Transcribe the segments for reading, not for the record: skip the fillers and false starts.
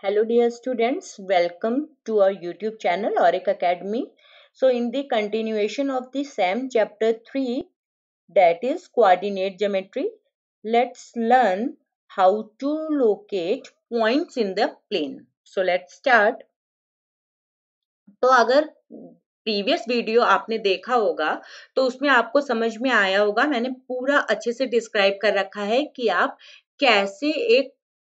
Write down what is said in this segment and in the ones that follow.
Hello dear students, welcome to our YouTube channel Auric Academy. So in the continuation of the same chapter 3, that is coordinate geometry, let's learn how to locate points in the plane. So let's start. तो अगर previous video आपने देखा होगा तो उसमें आपको समझ में आया होगा, मैंने पूरा अच्छे से डिस्क्राइब कर रखा है कि आप कैसे एक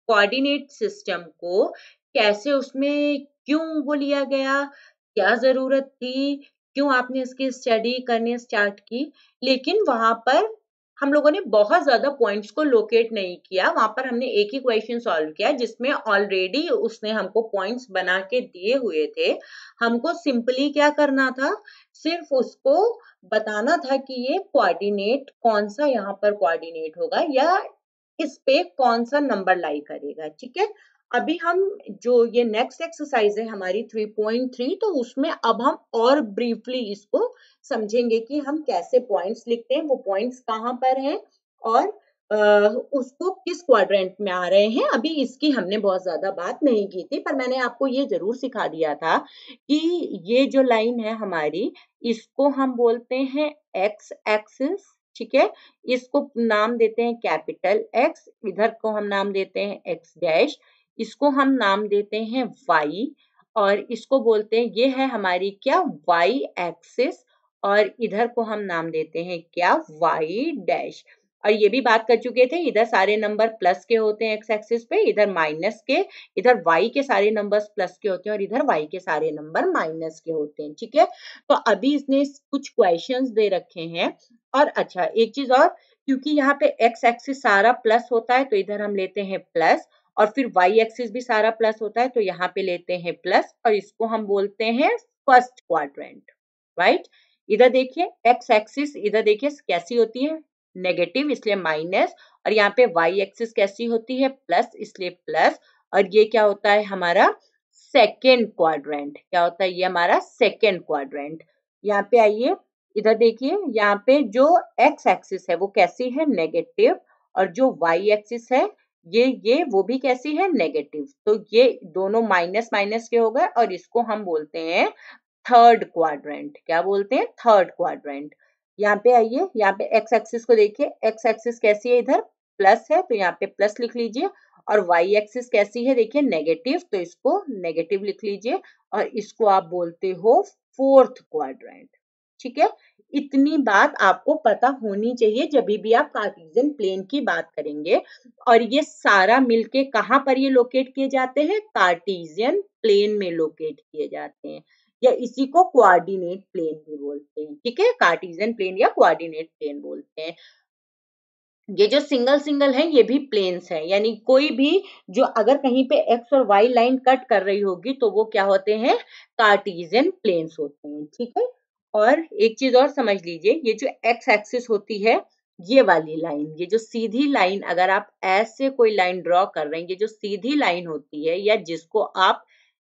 कोऑर्डिनेट सिस्टम को कैसे उसमें क्यों वो लिया गया, क्या जरूरत थी, क्यों आपने इसकी स्टडी करनी स्टार्ट की। लेकिन वहां पर हम लोगों ने बहुत ज्यादा पॉइंट्स को लोकेट नहीं किया, वहां पर हमने एक ही क्वेश्चन सॉल्व किया जिसमें ऑलरेडी उसने हमको पॉइंट्स बना के दिए हुए थे। हमको सिंपली क्या करना था, सिर्फ उसको बताना था कि ये कोऑर्डिनेट कौन सा यहाँ पर कोऑर्डिनेट होगा या इस पे कौन सा नंबर लाई करेगा। ठीक है, अभी हम जो ये नेक्स्ट एक्सरसाइज है हमारी 3.3, तो उसमें अब हम और ब्रीफली इसको समझेंगे कि हम कैसे पॉइंट्स लिखते हैं, वो पॉइंट्स कहाँ पर हैं और उसको किस क्वाड्रेंट में आ रहे हैं। अभी इसकी हमने बहुत ज्यादा बात नहीं की थी, पर मैंने आपको ये जरूर सिखा दिया था कि ये जो लाइन है हमारी, इसको हम बोलते हैं एक्स एक्सिस। ठीक है, इसको नाम देते हैं कैपिटल एक्स, इधर को हम नाम देते हैं एक्स डैश, इसको हम नाम देते हैं वाई, और इसको बोलते हैं, ये है हमारी क्या, वाई एक्सिस, और इधर को हम नाम देते हैं क्या, वाई डैश। और ये भी बात कर चुके थे, इधर सारे नंबर प्लस के होते हैं एक्स एक्सिस पे, इधर माइनस के, इधर वाई के सारे नंबर्स प्लस के होते हैं और इधर वाई के सारे नंबर माइनस के होते हैं। ठीक है, तो अभी इसने कुछ क्वेश्चंस दे रखे हैं। और अच्छा एक चीज और, क्योंकि यहाँ पे एक्स एक्सिस सारा प्लस होता है तो इधर हम लेते हैं प्लस, और फिर वाई एक्सिस भी सारा प्लस होता है तो यहाँ पे लेते हैं प्लस, और इसको हम बोलते हैं फर्स्ट क्वाड्रेंट। राइट, इधर देखिए एक्स एक्सिस, इधर देखिए कैसी होती है, नेगेटिव, इसलिए माइनस, और यहाँ पे वाई एक्सिस कैसी होती है, प्लस, इसलिए प्लस, और ये क्या होता है हमारा सेकेंड क्वाड्रेंट। क्या होता है ये हमारा सेकेंड क्वाड्रेंट। यहाँ पे आइए, इधर देखिए, यहाँ पे जो एक्स एक्सिस है वो कैसी है, नेगेटिव, और जो वाई एक्सिस है ये वो भी कैसी है, नेगेटिव। तो ये दोनों माइनस माइनस के हो गए और इसको हम बोलते हैं थर्ड क्वाड्रेंट। क्या बोलते हैं, थर्ड क्वाड्रेंट। यहाँ पे आइए, यहाँ पे एक्स एक्सिस को देखिए, एक्स एक्सिस कैसी है, इधर प्लस है तो यहाँ पे प्लस लिख लीजिए, और वाई एक्सिस कैसी है, देखिए नेगेटिव, तो इसको नेगेटिव लिख लीजिए, और इसको आप बोलते हो फोर्थ क्वाड्रेंट। ठीक है, इतनी बात आपको पता होनी चाहिए जब भी आप कार्टेशियन प्लेन की बात करेंगे। और ये सारा मिलके कहाँ पर ये लोकेट किए जाते हैं, कार्टेशियन प्लेन में लोकेट किए जाते हैं, या इसी को कोऑर्डिनेट प्लेन भी बोलते हैं। ठीक है, कार्टेशियन प्लेन या कोऑर्डिनेट प्लेन बोलते हैं। ये जो सिंगल सिंगल है ये भी प्लेन्स है, यानी कोई भी जो अगर कहीं पे एक्स और वाई लाइन कट कर रही होगी तो वो क्या होते हैं, कार्टेशियन प्लेन्स होते हैं। ठीक है, और एक चीज और समझ लीजिए, ये जो एक्स एक्सिस होती है, ये वाली लाइन, ये जो सीधी लाइन, अगर आप ऐसे कोई लाइन ड्रॉ कर रहे हैं, ये जो सीधी लाइन होती है या जिसको आप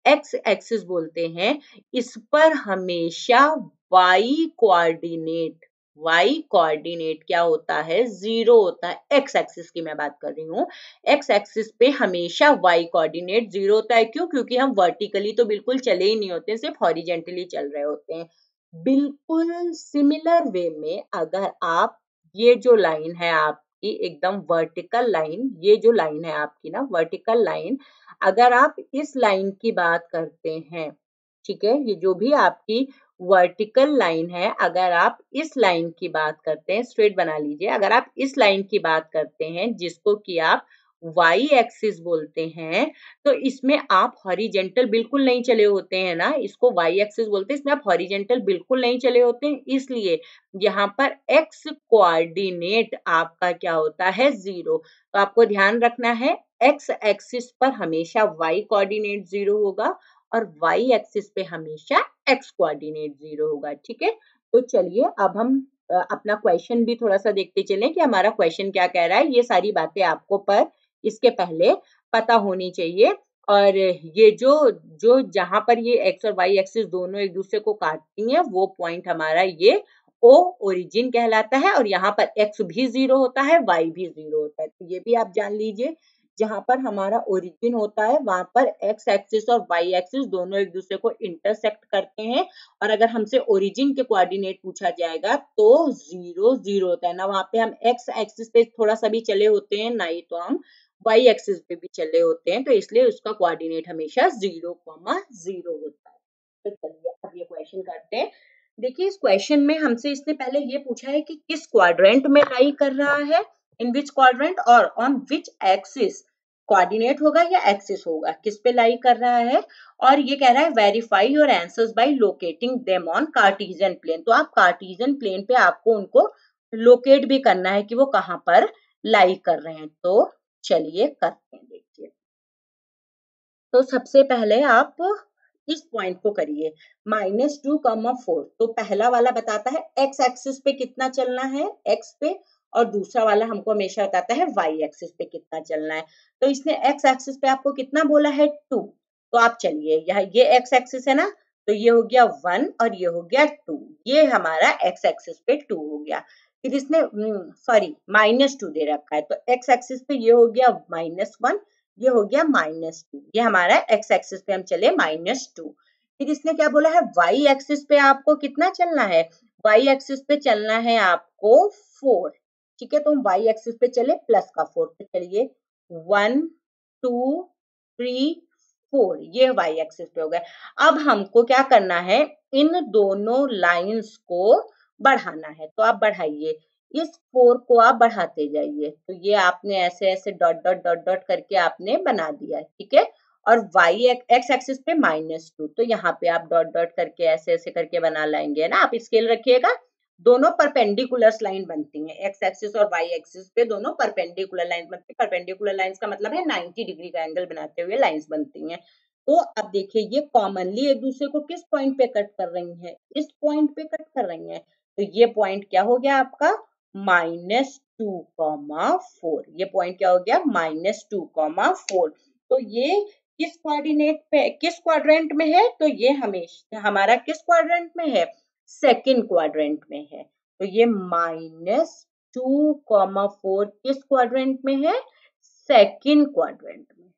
एक्स एक्सिस बोलते हैं, इस पर हमेशा वाई कोऑर्डिनेट, वाई कोऑर्डिनेट क्या होता है, जीरो होता है। एक्स एक्सिस की मैं बात कर रही हूँ, एक्स एक्सिस पे हमेशा वाई कोऑर्डिनेट जीरो होता है। क्यों, क्योंकि हम वर्टिकली तो बिल्कुल चले ही नहीं होते, सिर्फ हॉरिजेंटली चल रहे होते हैं। बिल्कुल सिमिलर वे में अगर आप ये जो लाइन है आपकी एकदम वर्टिकल लाइन, ये जो लाइन है आपकी ना वर्टिकल लाइन, अगर आप इस लाइन की बात करते हैं, ठीक है, ये जो भी आपकी वर्टिकल लाइन है, अगर आप इस लाइन की बात करते हैं, स्ट्रेट बना लीजिए, अगर आप इस लाइन की बात करते हैं जिसको कि आप वाई एक्सिस बोलते हैं, तो इसमें आप हॉरिजेंटल बिल्कुल नहीं चले होते हैं ना, इसको वाई एक्सिस बोलते हैं, इसमें आप हॉरिजेंटल बिल्कुल नहीं चले होते हैं, इसलिए यहाँ पर एक्स कोऑर्डिनेट आपका क्या होता है, जीरो। तो आपको ध्यान रखना है, एक्स एक्सिस पर हमेशा वाई कोऑर्डिनेट जीरो होगा और वाई एक्सिस पे हमेशा एक्स कोऑर्डिनेट जीरो होगा। ठीक है, तो चलिए अब हम अपना क्वेश्चन भी थोड़ा सा देखते चलें कि हमारा क्वेश्चन क्या कह रहा है। ये सारी बातें आपको पर इसके पहले पता होनी चाहिए। और ये जो जो जहां पर ये एक्स और वाई एक्सिस दोनों एक दूसरे को काटती हैं, वो पॉइंट हमारा ये ओ ओरिजिन कहलाता है, और यहाँ पर एक्स भी जीरो होता है, वाई भी जीरो होता है। तो ये भी आप जान लीजिए जहां पर हमारा ओरिजिन होता है वहां पर एक्स एक्सिस और वाई एक्सिस दोनों एक दूसरे को इंटरसेक्ट करते हैं। और अगर हमसे ओरिजिन के कोऑर्डिनेट पूछा जाएगा तो 0 0 होता है ना, वहां पे हम एक्स एक्सिस पे थोड़ा सा भी चले होते हैं ना, ही तो हम वाई एक्सिस पे भी चले होते हैं, तो इसलिए उसका कोऑर्डिनेट हमेशा 0,0 होता है। तो चलिए अब ये क्वेश्चन करते हैं। देखिए इस क्वेश्चन में हमसे इसने पहले ये पूछा है कि किस क्वाड्रेंट में लाई कर रहा है, इन विच क्वाड्रेंट और ऑन विच एक्सिस, कोऑर्डिनेट होगा या एक्सिस होगा, किस पे लाई कर रहा है। और ये कह रहा है verify your answers by locating them on Cartesian plane. तो आप कार्टेशियन प्लेन पे आपको उनको लोकेट भी करना है कि वो कहां पर लाई कर रहे हैं। तो चलिए करते हैं, देखिए। तो सबसे पहले आप इस पॉइंट को करिए -2,4। तो पहला वाला बताता है एक्स एक्सिस पे कितना चलना है, एक्स पे, और दूसरा वाला हमको हमेशा बताता है वाई एक्सिस पे कितना चलना है। तो इसने एक्स एक्सिस पे आपको कितना बोला है 2। तो आप चलिए यहाँ ये एक्स एक्सिस है ना, तो ये हो गया 1 और ये हो गया 2, ये हमारा एक्स एक्सिस पे 2 हो गया। फिर इसने सॉरी -2 दे रखा है, तो एक्स एक्सिस पे ये हो गया -1, ये हो गया -2, ये हमारा एक्स एक्सिस पे हम चले -2। फिर इसने क्या बोला है वाई एक्सिस पे आपको कितना चलना है, वाई एक्सिस पे चलना है आपको 4। ठीक है, तो हम वाई एक्सिस पे चले प्लस का 4, तो चलिए 1 2 3 4, ये वाई एक्सिस पे हो गया। अब हमको क्या करना है, इन दोनों लाइंस को बढ़ाना है, तो आप बढ़ाइए, इस 4 को आप बढ़ाते जाइए। तो ये आपने ऐसे ऐसे डॉट डॉट डॉट डॉट करके आपने बना दिया है, ठीक है। और वाई एक्स एक्सिस पे -2, तो यहाँ पे आप डॉट डॉट करके ऐसे ऐसे करके बना लाएंगे ना। आप स्केल रखिएगा, दोनों परपेंडिकुलर लाइन बनती हैं, एक्स एक्सिस और वाई एक्सिस पे दोनों परपेंडिकुलर लाइन बनती है। परपेंडिकुलर लाइंस का मतलब है 90 डिग्री का एंगल बनाते हुए लाइंस बनती हैं। तो अब देखिए ये कॉमनली एक दूसरे को किस पॉइंट पे कट कर रही हैं, इस पॉइंट पे कट कर रही हैं। तो ये पॉइंट क्या हो गया आपका -2,4, ये पॉइंट क्या हो गया -2,4। तो ये किस कोऑर्डिनेट पे, किस क्वाड्रेंट में है, तो ये हमेशा हमारा किस क्वाड्रेंट में है, सेकंड क्वाड्रेंट में है। तो ये -2,4 किस क्वाड्रेंट में है, सेकंड क्वाड्रेंट में।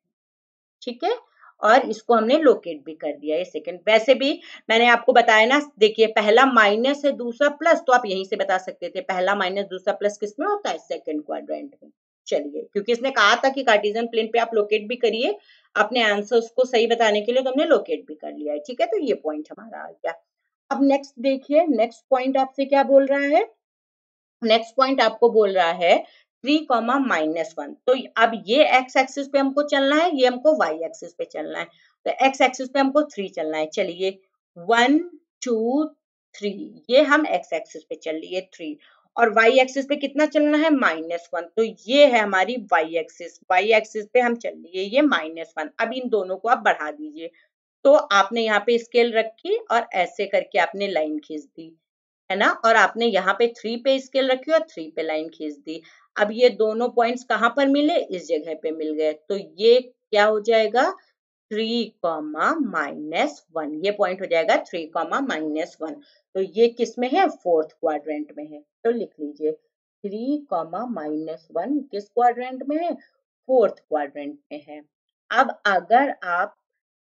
ठीक है, और इसको हमने लोकेट भी कर दिया, ये सेकंड। वैसे भी मैंने आपको बताया ना, देखिए पहला माइनस है दूसरा प्लस, तो आप यहीं से बता सकते थे पहला माइनस दूसरा प्लस किस में होता है, सेकंड क्वाड्रेंट में। चलिए, क्योंकि इसने कहा था कि कार्टेशियन प्लेन पे आप लोकेट भी करिए अपने आंसर्स को सही बताने के लिए, तो हमने लोकेट भी कर लिया है। ठीक है, तो ये पॉइंट हमारा आ गया। अब नेक्स्ट देखिए, नेक्स्ट पॉइंट आपसे क्या बोल रहा है, नेक्स्ट पॉइंट आपको बोल रहा है 3,-1। तो अब ये एक्स एक्सिस पे हमको चलना है, ये हमको वाई एक्सिस पे चलना है। तो एक्स एक्सिस पे हमको 3 चलना है, चलिए 1 2 3, ये हम एक्स एक्सिस पे चल लिए 3। और वाई एक्सिस पे कितना चलना है, -1, तो ये है हमारी वाई एक्सिस। वाई एक्सिस पे हम चल लिए ये -1। अब इन दोनों को आप बढ़ा दीजिए, तो आपने यहाँ पे स्केल रखी और ऐसे करके आपने लाइन खींच दी, है ना। और आपने यहाँ पे 3 पे स्केल रखी और 3 पे लाइन खींच दी। अब ये दोनों पॉइंट्स कहाँ पर मिले, इस जगह पे मिल गए। तो ये क्या हो जाएगा 3,-1, ये पॉइंट हो जाएगा 3,-1। तो ये किस में है, फोर्थ क्वाड्रेंट में है। तो लिख लीजिए 3,-1 किस क्वाड्रेंट में है, फोर्थ क्वाड्रेंट में है। अब अगर आप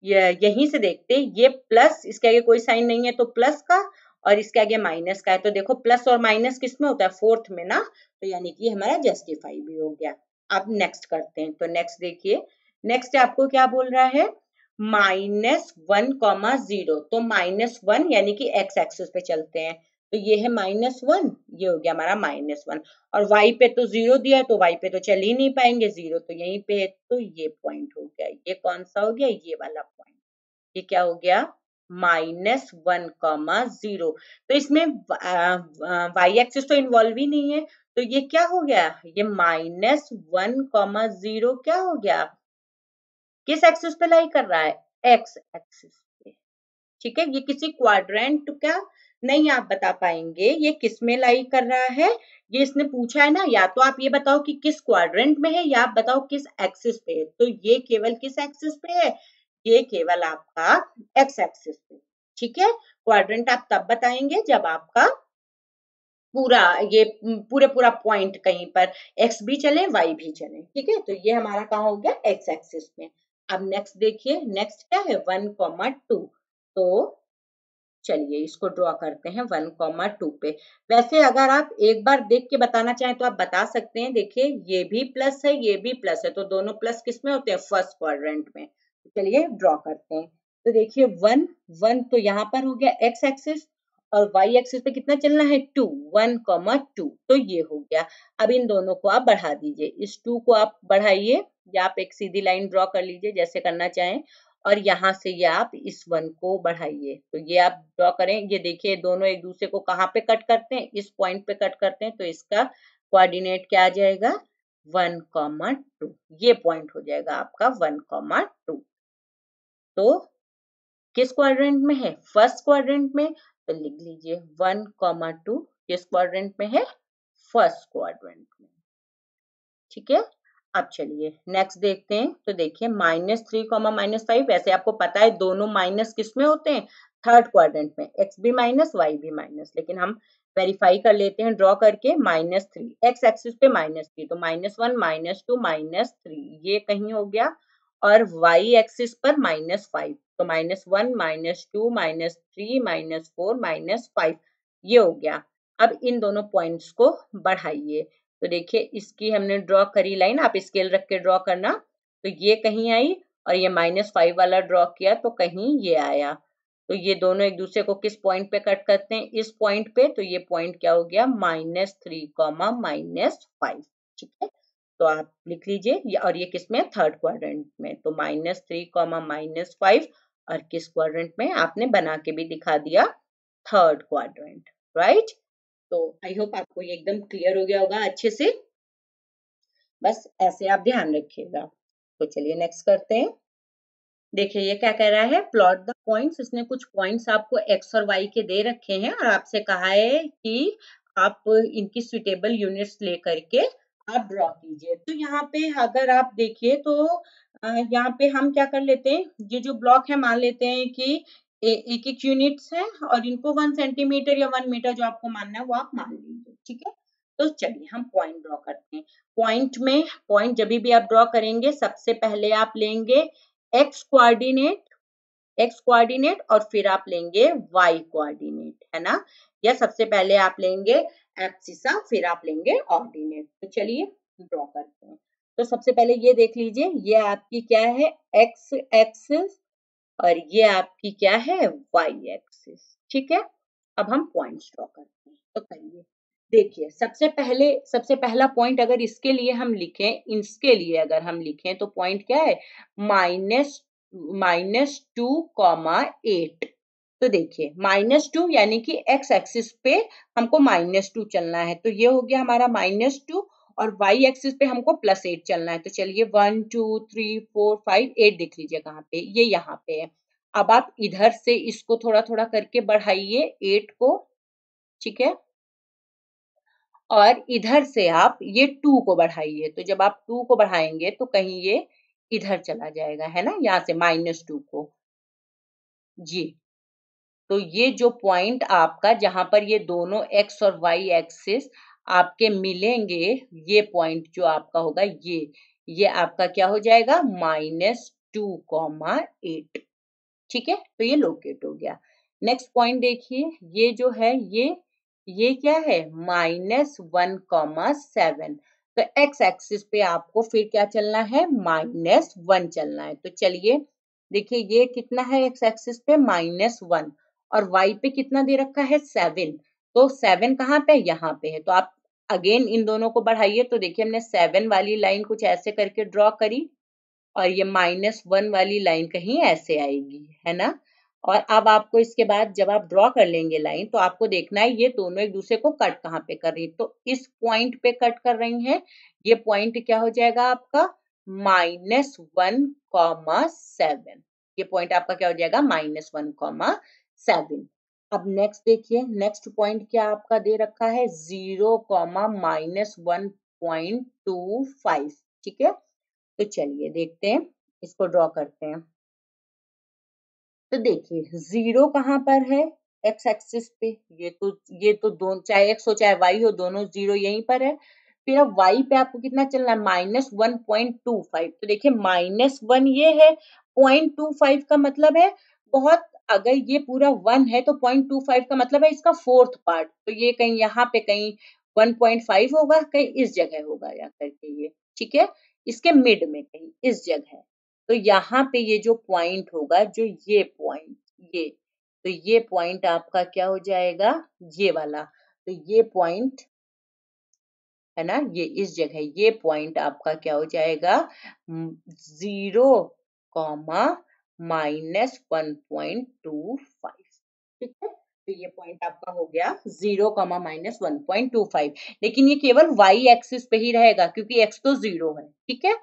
यहीं से देखते, ये प्लस, इसके आगे कोई साइन नहीं है तो प्लस का, और इसके आगे माइनस का है, तो देखो प्लस और माइनस किस में होता है, फोर्थ में ना। तो यानी कि हमारा जस्टिफाई भी हो गया। अब नेक्स्ट करते हैं, तो नेक्स्ट देखिए, नेक्स्ट आपको क्या बोल रहा है, -1,0। तो -1 यानी कि एक्स एक्सिस पे चलते हैं, तो ये है -1, ये हो गया हमारा -1। और वाई पे तो 0 दिया है, तो वाई पे तो चल ही नहीं पाएंगे, 0 तो यहीं पे है, तो ये पॉइंट हो गया। ये कौन सा हो गया, ये वाला पॉइंट। ये क्या हो गया -1,0। तो इसमें वाई एक्सिस तो इन्वॉल्व ही नहीं है, तो ये क्या हो गया, ये -1,0 क्या हो गया, किस एक्सिस पे लाई कर रहा है, एक्स एक्सिस पे। ठीक है, ये किसी क्वाड्रेंट का नहीं आप बता पाएंगे ये किस में लाई कर रहा है। ये इसने पूछा है ना, या तो आप ये बताओ कि किस क्वाड्रेंट में है, या आप बताओ किस एक्सिस पे है। तो ये केवल किस एक्सिस पे है, ये केवल आपका एक्स एक्सिस पे। ठीक है, क्वाड्रेंट आप तब बताएंगे जब आपका पूरा ये पूरा पॉइंट कहीं पर एक्स भी चले वाई भी चले, ठीक है। तो ये हमारा कहाँ हो गया, एक्स एक्सिस में। अब नेक्स्ट देखिए, नेक्स्ट क्या है 1,2। तो चलिए इसको ड्रॉ करते हैं 1,2 पे। वैसे अगर आप एक बार देख के बताना चाहें तो आप बता सकते हैं। देखिए ये भी प्लस है, ये भी प्लस है, तो दोनों प्लस किस में होते हैं, फर्स्ट क्वाड्रेंट में। तो चलिए ड्रॉ करते हैं। तो देखिए 1 1 तो यहाँ पर हो गया एक्स एक्सिस, और वाई एक्सिस पे कितना चलना है 2, 1,2। तो ये हो गया। अब इन दोनों को आप बढ़ा दीजिए, इस 2 को आप बढ़ाइए, या आप एक सीधी लाइन ड्रॉ कर लीजिए जैसे करना चाहें, और यहाँ से ये आप इस 1 को बढ़ाइए। तो ये आप ड्रॉ करें, ये देखिए दोनों एक दूसरे को कहाँ पे कट करते हैं, इस पॉइंट पे कट करते हैं। तो इसका कोऑर्डिनेट क्या आ जाएगा, 1,2। ये पॉइंट हो जाएगा आपका 1,2। तो किस क्वाड्रेंट में है, फर्स्ट क्वाड्रेंट में। तो लिख लीजिए 1,2 किस क्वाड्रेंट में है, फर्स्ट क्वाड्रेंट में, ठीक है। अब चलिए नेक्स्ट देखते हैं। तो देखिए -3, -5, वैसे आपको पता है दोनों माइनस किस में होते हैं, थर्ड क्वाड्रेंट में, एक्स भी माइनस वाई भी माइनस। लेकिन हम वेरीफाई कर लेते हैं ड्रॉ करके, -3 एक्स एक्सिस पे -3, तो -1 -2 -3 ये कहीं हो गया, और वाई एक्सिस पर -5, तो -1 -2 -3 -4 -5 ये हो गया। अब इन दोनों पॉइंट्स को बढ़ाइए। तो देखिए इसकी हमने ड्रॉ करी लाइन, आप स्केल रख के ड्रॉ करना। तो ये कहीं आई, और ये -5 वाला ड्रॉ किया तो कहीं ये आया। तो ये दोनों एक दूसरे को किस पॉइंट पे कट करते हैं, इस पॉइंट पे। तो ये पॉइंट क्या हो गया, -3, -5, ठीक है। तो आप लिख लीजिए, और ये किस में, थर्ड क्वाड्रेंट में। तो -3, -5, और किस क्वाड्रेंट में, आपने बना के भी दिखा दिया, थर्ड क्वाड्रेंट, राइट। तो आई होप आपको ये एकदम क्लियर हो गया होगा अच्छे से। बस ऐसे आप ध्यान रखिएगा। तो चलिए नेक्स्ट करते हैं। देखिए ये क्या कह रहा है, प्लॉट द पॉइंट्स। इसने कुछ पॉइंट्स आपको एक्स और वाई के दे रखे हैं, और आपसे कहा है कि आप इनकी सुटेबल यूनिट्स लेकर के आप ड्रॉ कीजिए। तो यहाँ पे अगर आप देखिए तो यहाँ पे हम क्या कर लेते हैं, ये जो ब्लॉक है मान लेते हैं कि एक एक यूनिट्स है, और इनको 1 सेंटीमीटर या 1 मीटर जो आपको मानना है वो आप मान लीजिए, ठीक है। तो चलिए हम पॉइंट ड्रॉ करते हैं। पॉइंट जब भी आप ड्रॉ करेंगे, सबसे पहले आप लेंगे एक्स कोऑर्डिनेट और फिर आप लेंगे वाई कोऑर्डिनेट, है ना। या सबसे पहले आप लेंगे एब्सिसा, फिर आप लेंगे ऑर्डिनेट। तो चलिए ड्रॉ करते हैं। तो सबसे पहले ये देख लीजिए, ये आपकी क्या है, एक्स एक्सिस, और ये आपकी क्या है, वाई एक्सिस, ठीक है। अब हम पॉइंट्स ड्रॉ करते हैं। तो करिए, देखिए सबसे पहला पॉइंट अगर इसके लिए हम लिखें, इसके लिए अगर हम लिखें तो पॉइंट क्या है, -2,8। तो देखिए -2 यानी कि एक्स एक्सिस पे हमको -2 चलना है, तो ये हो गया हमारा -2, और वाई एक्सिस पे हमको +8 चलना है। तो चलिए 1 2 3 4 5 8 देख लीजिए कहाँ पे, ये यहाँ पे है। अब आप इधर से इसको थोड़ा थोड़ा करके बढ़ाइए 8 को, ठीक है। और इधर से आप ये 2 को बढ़ाइए। तो जब आप 2 को बढ़ाएंगे तो कहीं ये इधर चला जाएगा, है ना, यहाँ से -2 को, जी। तो ये जो पॉइंट आपका जहां पर ये दोनों एक्स और वाई एक्सिस आपके मिलेंगे, ये पॉइंट जो आपका होगा, ये आपका क्या हो जाएगा, -2,8, ठीक है। तो ये लोकेट हो गया। नेक्स्ट पॉइंट देखिए, ये जो है ये क्या है, -1,7। तो एक्स एक्सिस पे आपको फिर क्या चलना है, -1 चलना है। तो चलिए देखिए ये कितना है, एक्स एक्सिस पे -1, और वाई पे कितना दे रखा है, 7। तो 7 कहाँ पे, यहाँ पे है। तो आप अगेन इन दोनों को बढ़ाइए। तो देखिए हमने 7 वाली लाइन कुछ ऐसे करके ड्रॉ करी, और ये -1 वाली लाइन कहीं ऐसे आएगी, है ना। और अब आपको इसके बाद जब आप ड्रॉ कर लेंगे लाइन, तो आपको देखना है ये दोनों एक दूसरे को कट कहाँ पे कर रही है। तो इस पॉइंट पे कट कर रही हैं। ये पॉइंट क्या हो जाएगा आपका, -1,7। ये पॉइंट आपका क्या हो जाएगा, -1,7। अब नेक्स्ट देखिए, नेक्स्ट पॉइंट क्या आपका दे रखा है, 0, -1.25, ठीक है। तो चलिए देखते हैं, इसको ड्रॉ करते हैं। तो देखिए 0 कहाँ पर है, एक्स एक्सिस पे, ये तो दोनों, चाहे एक्स हो चाहे वाई हो, दोनों जीरो यहीं पर है। फिर अब वाई पे आपको कितना चलना है, -1.25। तो देखिए -1 ये है, 0.25 का मतलब है बहुत, अगर ये पूरा 1 है तो 0.25 का मतलब है इसका फोर्थ पार्ट, तो ये कहीं यहाँ पे कहीं 1.5 होगा, कहीं इस जगह होगा या करके ये, ठीक है, इसके मिड में कहीं इस जगह। तो यहाँ पे ये जो पॉइंट होगा, जो ये पॉइंट, ये, तो ये पॉइंट आपका क्या हो जाएगा, ये वाला, तो ये पॉइंट है ना, ये इस जगह, ये पॉइंट आपका क्या हो जाएगा, 0, -1.25, ठीक है। तो ये पॉइंट आपका हो गया 0, -1.25, लेकिन ये केवल y एक्सिस पे ही रहेगा क्योंकि x तो 0 है, ठीक है।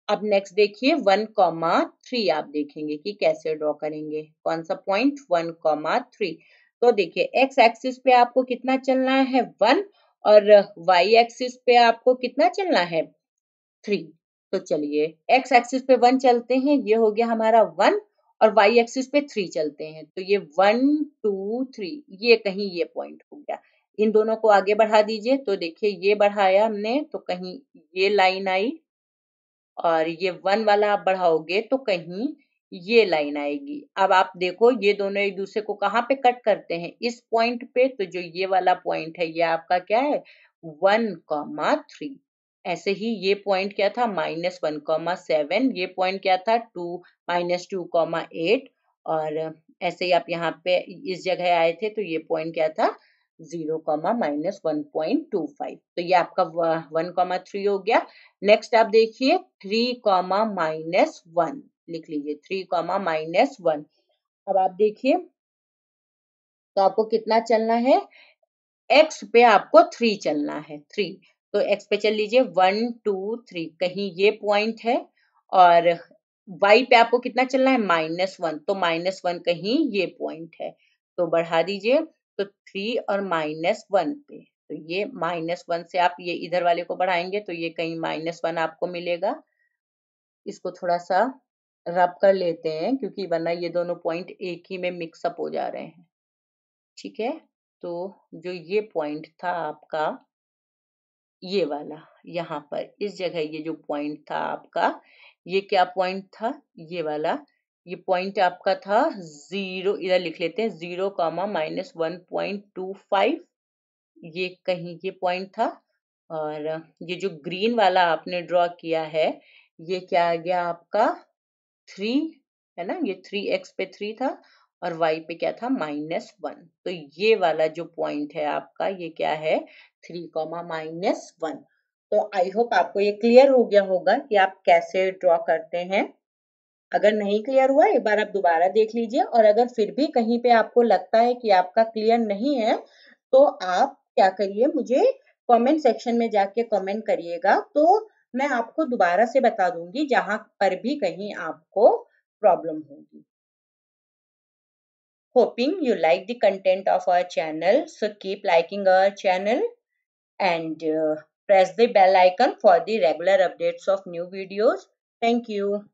अब नेक्स्ट देखिए 1,3 आप देखेंगे कि कैसे ड्रॉ करेंगे, कौन सा पॉइंट, 1,3। तो देखिए x एक्सिस पे आपको कितना चलना है, 1, और y एक्सिस पे आपको कितना चलना है, 3। तो चलिए x एक्सिस पे 1 चलते हैं, ये हो गया हमारा 1, और y एक्सिस पे 3 चलते हैं, तो ये 1, 2, 3, ये कहीं ये पॉइंट हो गया। इन दोनों को आगे बढ़ा दीजिए, तो देखिए ये बढ़ाया हमने तो कहीं ये लाइन आई, और ये 1 वाला आप बढ़ाओगे तो कहीं ये लाइन आएगी। अब आप देखो ये दोनों एक दूसरे को कहाँ पे कट करते हैं, इस पॉइंट पे, तो जो ये वाला पॉइंट है ये आपका क्या है, 1,3। ऐसे ही ये पॉइंट क्या था, -1,7, ये पॉइंट क्या था, -2,8, और ऐसे ही आप यहाँ पे इस जगह आए थे तो ये पॉइंट क्या था, 0, -1.25। तो ये आपका 1,3 हो गया। नेक्स्ट आप देखिए 3, -1, लिख लीजिए 3, -1। अब आप देखिए तो आपको कितना चलना है, x पे आपको 3 चलना है, 3। तो x पे चल लीजिए 1, 2, 3, कहीं ये पॉइंट है, और y पे आपको कितना चलना है, -1, तो -1 कहीं ये पॉइंट है, तो बढ़ा दीजिए, तो 3 और -1 पे, तो ये -1 से आप ये इधर वाले को बढ़ाएंगे तो ये कहीं -1 आपको मिलेगा। इसको थोड़ा सा रब कर लेते हैं क्योंकि वरना ये दोनों पॉइंट एक ही में मिक्सअप हो जा रहे हैं, ठीक है। तो जो ये पॉइंट था आपका, ये वाला, यहाँ पर इस जगह ये जो पॉइंट था आपका, ये क्या पॉइंट था, ये वाला, ये पॉइंट आपका था 0, इधर लिख लेते हैं 0, -1.25, ये कहीं ये पॉइंट था। और ये जो ग्रीन वाला आपने ड्रॉ किया है, ये क्या आ गया आपका, 3, है ना, ये 3x पे 3 था, और y पे क्या था, -1। तो ये वाला जो पॉइंट है आपका, ये क्या है, 3, -1। तो आई होप आपको ये क्लियर हो गया होगा कि आप कैसे ड्रॉ करते हैं। अगर नहीं क्लियर हुआ, एक बार आप दोबारा देख लीजिए, और अगर फिर भी कहीं पे आपको लगता है कि आपका क्लियर नहीं है, तो आप क्या करिए, मुझे कमेंट सेक्शन में जाके कमेंट करिएगा, तो मैं आपको दोबारा से बता दूंगी जहां पर भी कहीं आपको प्रॉब्लम होगी। Hoping you like the content of our channel, so keep liking our channel and press the bell icon for the regular updates of new videos. Thank you.